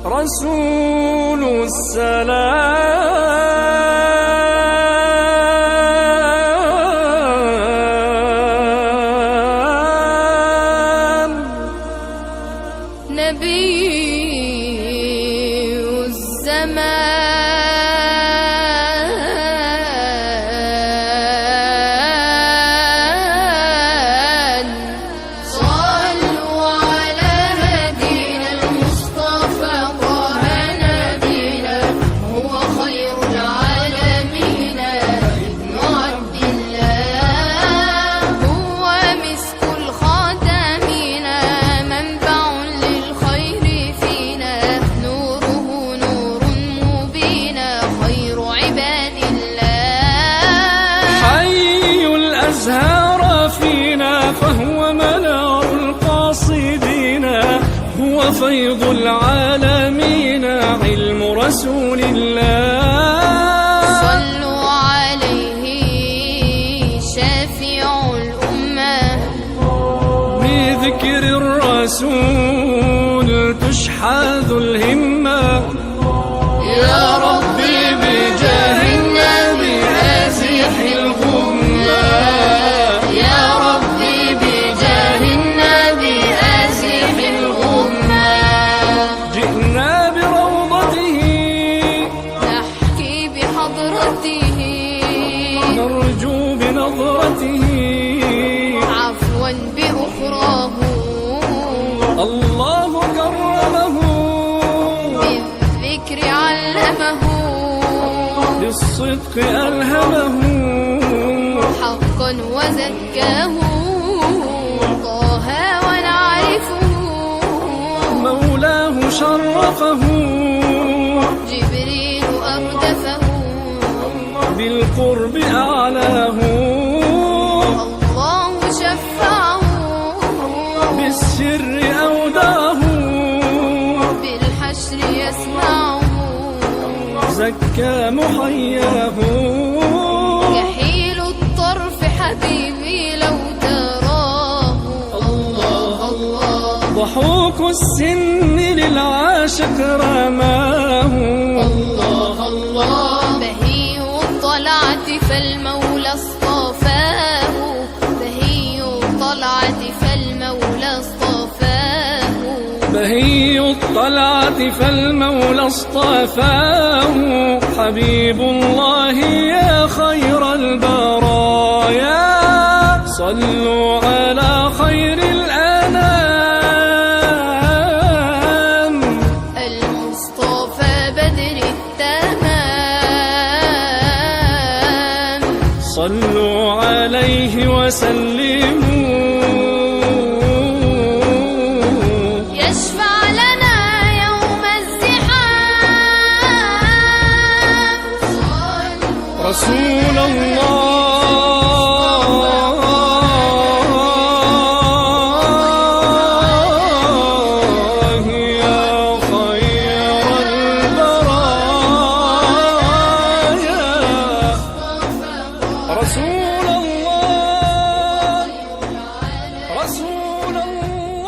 رسول السلام نبي الزمان أزهار فينا فهو منار القاصدين هو فيض العالمين علم رسول الله صلوا عليه شافع الأمة بذكر الرسول تشحذ الهمة يا ربي بجاه النبي أزيح الغمة يا ربي بجاه النبي أزيح الغمة جئنا بروضته نحكي بحضرته نرجو بنظرته عفوا بأخراه الله كرمه بالذكر علمه بالصدق ألهمه حقا وزكاه طه ونعرفه مولاه شرفه جبريل أردفه بالقرب أعلاه الله شفعه بالسر أوداه بالحشر يسمعه زكى محياه يحيل الطرف حبيبي لو تراه الله الله ضحوك السن للعاشق رماه الله الله بهي الطلعة فالمولى اصطفاه بهي الطلعة فالمولى اصطفاه بهي الطلعة فالمولى اصطفاه حبيب الله يا خير البرايا صلوا على خير الأنام المصطفى بدر التمام صلوا عليه وسلموا يشفع لنا يوم الزحام رسول الله يا خير البرايا رسول الله رسول الله.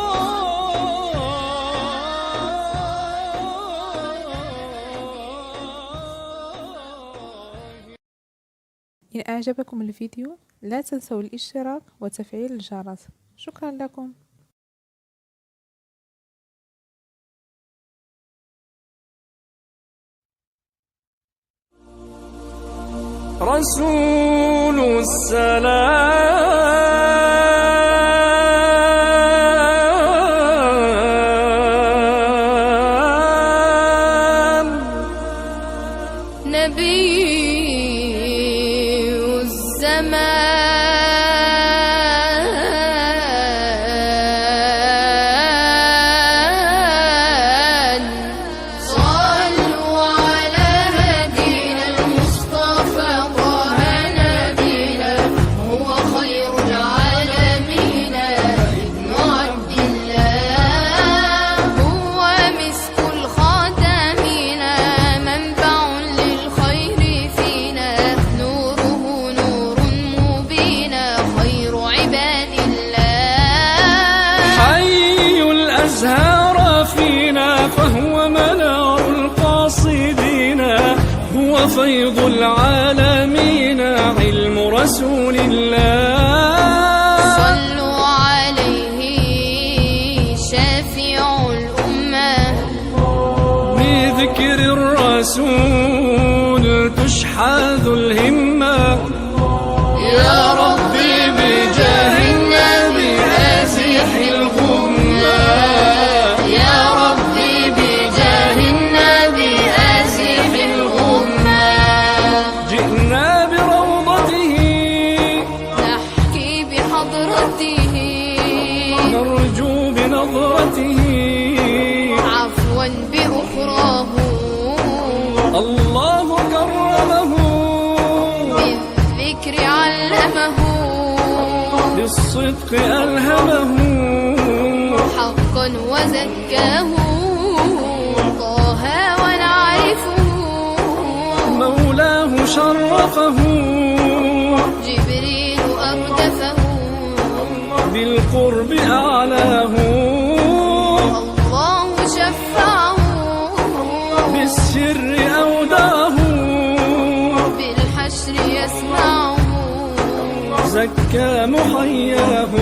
إن أعجبكم الفيديو لا تنسوا الاشتراك وتفعيل الجرس. شكرا لكم. رسول السلام نبي الزمان صلوا على هدينا المصطفى طه نبينا هو خير وفيض العالمين علم رسول الله. صلوا عليه شافع الأمة، بذكر الرسول تشحذ الهمة. يا ربي بجاه النبي أزح الغمة، يا ربي بجاه النبي أزح الغمة. جئنا بروضته نحكي بحضرته، نرجو بنظرته عفوا بأخراه. الله كرمه بالذكر علمه، بالصدق ألهمه. حقا وزكاه طه ونعرفه. مولاه شرفه جبريل أردفه، بالقرب أعلاه. الله شفعه، بالسر أوداه بالحشر يسمعه. زكى محياه.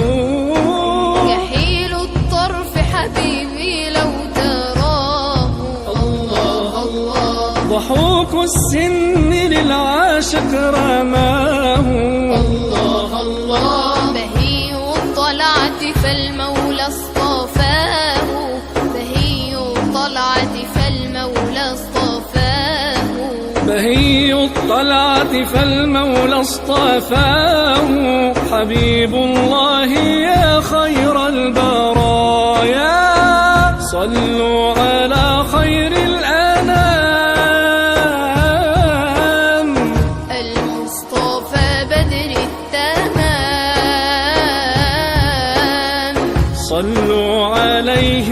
يحيل الطرف حبيبي لو تراه. الله الله، ضحوك السن للعاشق رماه. الله الله، بهي الطلعة فالمولى اصطفاه. بهي الطلعة فالمولى اصطفاه. بهي الطلعة فالمولى اصطفاه. حبيب الله يا خير البرايا. صلوا على خير الأنام، المصطفى بدر التمام. صلوا عليه